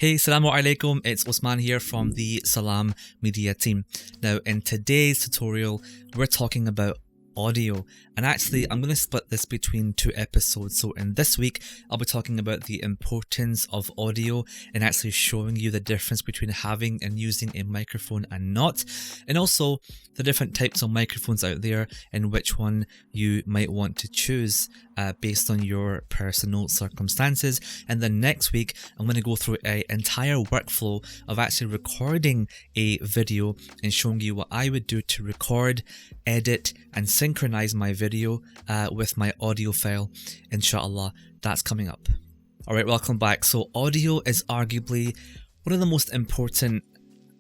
Hey, Assalamu alaikum, it's Osman here from the Salam Media team. Now in today's tutorial, we're talking about audio, and actually I'm going to split this between two episodes. So in this week I'll be talking about the importance of audio and actually showing you the difference between having and using a microphone and not, and also the different types of microphones out there and which one you might want to choose based on your personal circumstances. And then next week I'm going to go through an entire workflow of actually recording a video and showing you what I would do to record, edit and synchronize my video with my audio file. Inshallah, that's coming up. Alright, welcome back. So audio is arguably one of the most important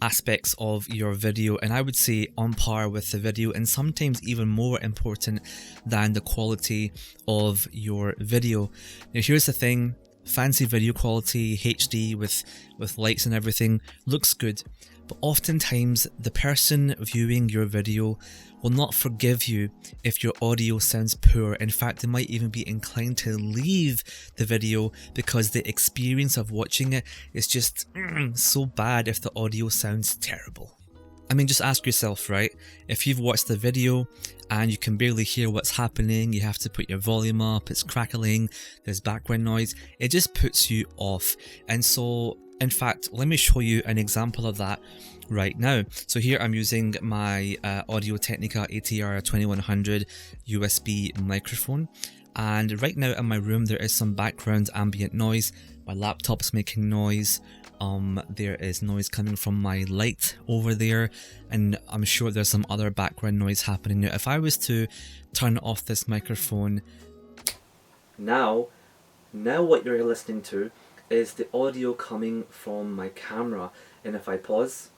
aspects of your video, and I would say on par with the video, and sometimes even more important than the quality of your video. Now here's the thing, fancy video quality, HD with lights and everything looks good, but oftentimes the person viewing your video will not forgive you if your audio sounds poor. In fact, they might even be inclined to leave the video because the experience of watching it is just so bad if the audio sounds terrible. I mean, just ask yourself, right? If you've watched the video and you can barely hear what's happening, you have to put your volume up, it's crackling, there's background noise, it just puts you off. And so, in fact, let me show you an example of that right now. So here I'm using my Audio-Technica ATR 2100 USB microphone, and right now in my room there is some background ambient noise. My laptop's making noise, there is noise coming from my light over there, and I'm sure there's some other background noise happening. Now if I was to turn off this microphone now what you're listening to is the audio coming from my camera, and if I pause,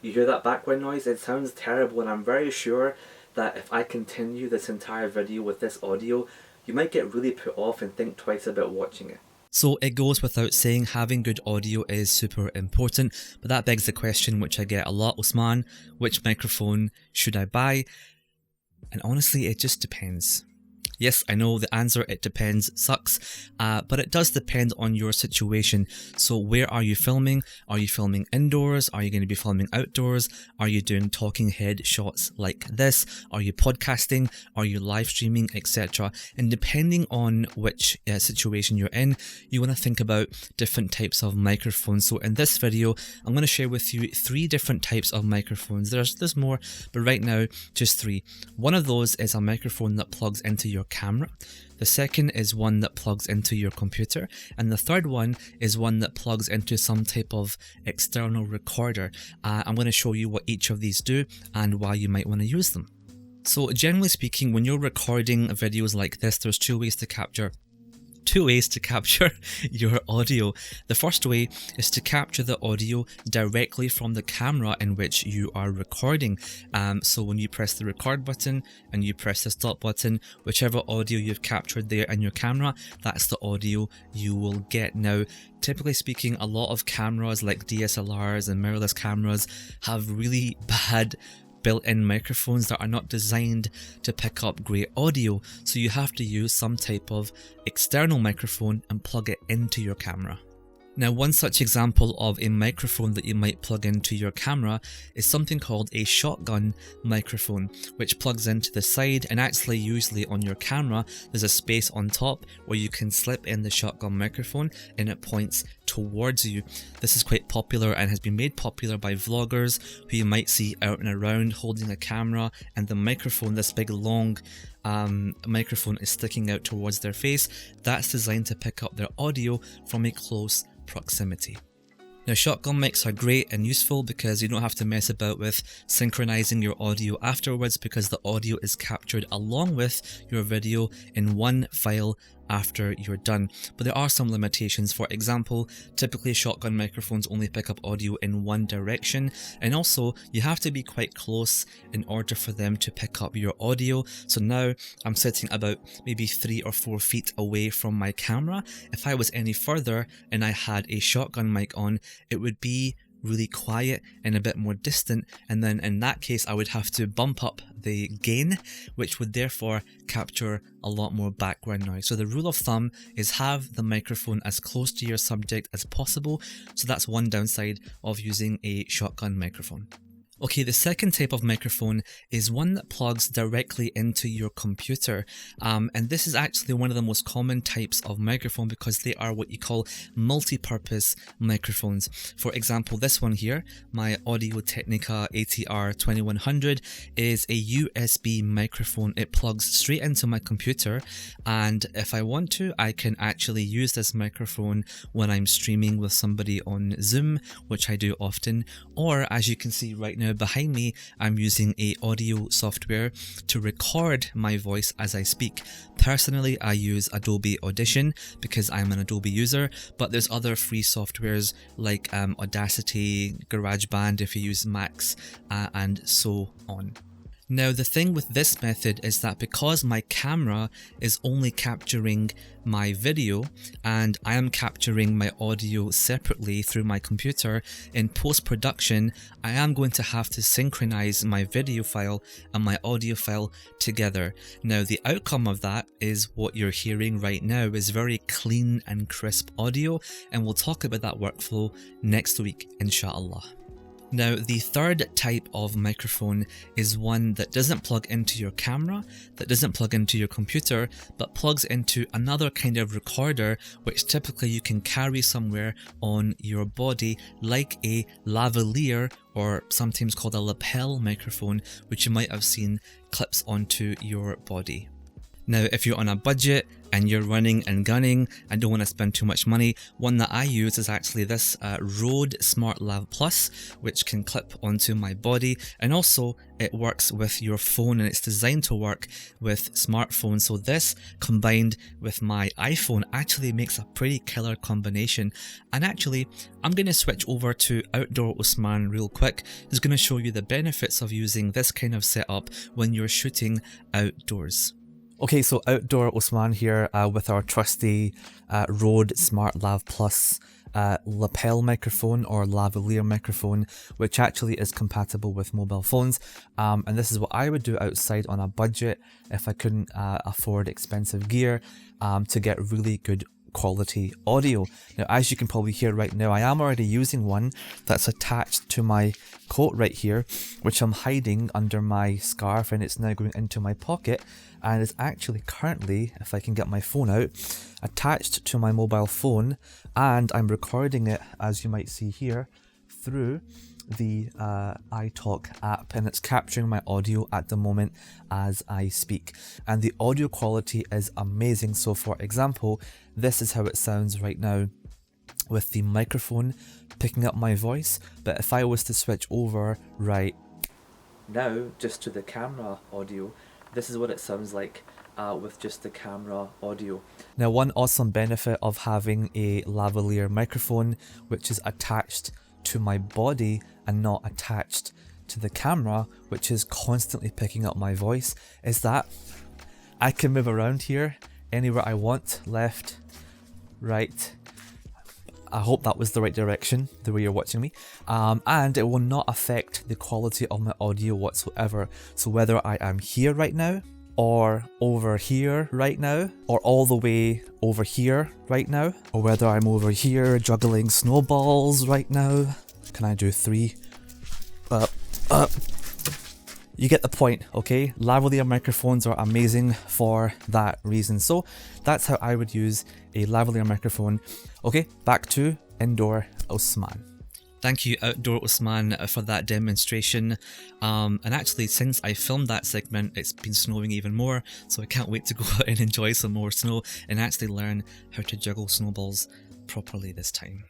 you hear that background noise? It sounds terrible, and I'm very sure that if I continue this entire video with this audio, you might get really put off and think twice about watching it. So it goes without saying, having good audio is super important, but that begs the question which I get a lot, Osman, which microphone should I buy? And honestly, it just depends. Yes, I know the answer, it depends, sucks, but it does depend on your situation. So where are you filming? Are you filming indoors? Are you going to be filming outdoors? Are you doing talking head shots like this? Are you podcasting? Are you live streaming, etc.? And depending on which situation you're in, you want to think about different types of microphones. So in this video, I'm going to share with you 3 different types of microphones. There's more, but right now, just 3. One of those is a microphone that plugs into your camera. The second is one that plugs into your computer, and the third one is one that plugs into some type of external recorder. I'm going to show you what each of these do and why you might want to use them. So generally speaking, when you're recording videos like this, there's two ways to capture your audio. The first way is to capture the audio directly from the camera in which you are recording. So when you press the record button and you press the stop button, whichever audio you've captured there in your camera, that's the audio you will get. Now, typically speaking, a lot of cameras like DSLRs and mirrorless cameras have really bad built-in microphones that are not designed to pick up great audio, so you have to use some type of external microphone and plug it into your camera. Now, one such example of a microphone that you might plug into your camera is something called a shotgun microphone, which plugs into the side, and actually usually on your camera there's a space on top where you can slip in the shotgun microphone and it points towards you. This is quite popular and has been made popular by vloggers who you might see out and around holding a camera, and the microphone, this big long microphone, is sticking out towards their face. That's designed to pick up their audio from a close proximity. Now, shotgun mics are great and useful because you don't have to mess about with synchronizing your audio afterwards, because the audio is captured along with your video in one file after you're done. But there are some limitations. For example, typically shotgun microphones only pick up audio in one direction, and also you have to be quite close in order for them to pick up your audio. So now I'm sitting about maybe 3 or 4 feet away from my camera. If I was any further and I had a shotgun mic on, it would be really quiet and a bit more distant, and then in that case I would have to bump up the gain, which would therefore capture a lot more background noise. So the rule of thumb is have the microphone as close to your subject as possible. So that's one downside of using a shotgun microphone. Okay, the second type of microphone is one that plugs directly into your computer, and this is actually one of the most common types of microphone because they are what you call multi-purpose microphones. For example, this one here, my Audio-Technica ATR 2100, is a USB microphone. It plugs straight into my computer, and if I want to, I can actually use this microphone when I'm streaming with somebody on Zoom, which I do often, or as you can see right now behind me, I'm using a audio software to record my voice as I speak. Personally, I use Adobe Audition because I'm an Adobe user, but there's other free softwares like Audacity, GarageBand if you use Macs, and so on. Now the thing with this method is that because my camera is only capturing my video and I am capturing my audio separately through my computer, in post-production I am going to have to synchronize my video file and my audio file together. Now the outcome of that is what you're hearing right now is very clean and crisp audio, and we'll talk about that workflow next week, inshallah. Now the third type of microphone is one that doesn't plug into your camera, that doesn't plug into your computer, but plugs into another kind of recorder which typically you can carry somewhere on your body, like a lavalier, or sometimes called a lapel microphone, which you might have seen clips onto your body. Now if you're on a budget and you're running and gunning and don't want to spend too much money, one that I use is actually this Rode Smart Lav Plus, which can clip onto my body, and also it works with your phone and it's designed to work with smartphones. So this combined with my iPhone actually makes a pretty killer combination. And actually I'm going to switch over to Outdoor Osman real quick, who's going to show you the benefits of using this kind of setup when you're shooting outdoors. Okay, so Outdoor Osman here with our trusty Rode Smart Lav Plus lapel microphone or lavalier microphone, which actually is compatible with mobile phones, and this is what I would do outside on a budget if I couldn't afford expensive gear to get really good quality audio. Now as you can probably hear right now, I am already using one that's attached to my coat right here, which I'm hiding under my scarf, and it's now going into my pocket, and it's actually currently, if I can get my phone out, attached to my mobile phone, and I'm recording it, as you might see here, through the iTalk app, and it's capturing my audio at the moment as I speak, and the audio quality is amazing. So for example, this is how it sounds right now with the microphone picking up my voice, but if I was to switch over right now just to the camera audio, this is what it sounds like with just the camera audio. Now one awesome benefit of having a lavalier microphone which is attached to my body and not attached to the camera, which is constantly picking up my voice, is that I can move around here anywhere I want, left, right. I hope that was the right direction, the way you're watching me, and it will not affect the quality of my audio whatsoever. So whether I am here right now, or over here right now, or all the way over here right now, or whether I'm over here juggling snowballs right now. Can I do 3? You get the point, okay? Lavalier microphones are amazing for that reason. So that's how I would use a lavalier microphone. Okay, back to Indoor Osman. Thank you, Outdoor Osman, for that demonstration. And actually, since I filmed that segment, it's been snowing even more, so I can't wait to go out and enjoy some more snow and actually learn how to juggle snowballs properly this time.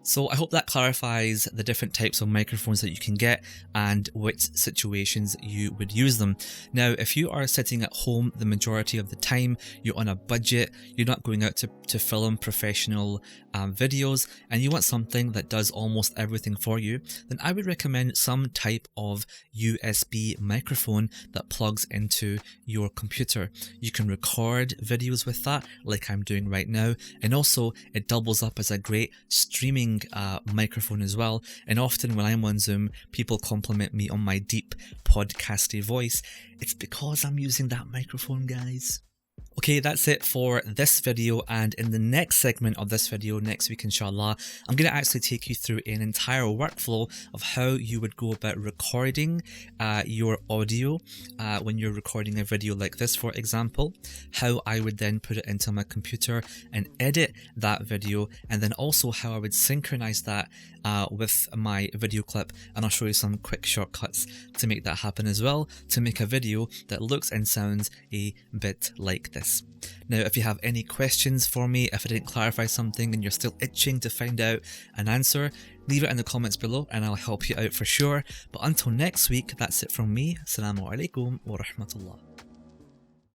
So I hope that clarifies the different types of microphones that you can get and which situations you would use them. Now, if you are sitting at home the majority of the time, you're on a budget, you're not going out to film professional videos, and you want something that does almost everything for you, then I would recommend some type of USB microphone that plugs into your computer. You can record videos with that, like I'm doing right now, and also it doubles up as a great streaming amazing microphone as well, and often when I'm on Zoom, people compliment me on my deep podcasty voice. It's because I'm using that microphone, guys. Okay, that's it for this video, and in the next segment of this video next week inshallah, I'm going to actually take you through an entire workflow of how you would go about recording your audio when you're recording a video like this, for example, how I would then put it into my computer and edit that video, and then also how I would synchronize that with my video clip, and I'll show you some quick shortcuts to make that happen as well, to make a video that looks and sounds a bit like this. Now, if you have any questions for me, if I didn't clarify something and you're still itching to find out an answer, leave it in the comments below and I'll help you out for sure. But until next week, that's it from me. Assalamu alaikum wa rahmatullah.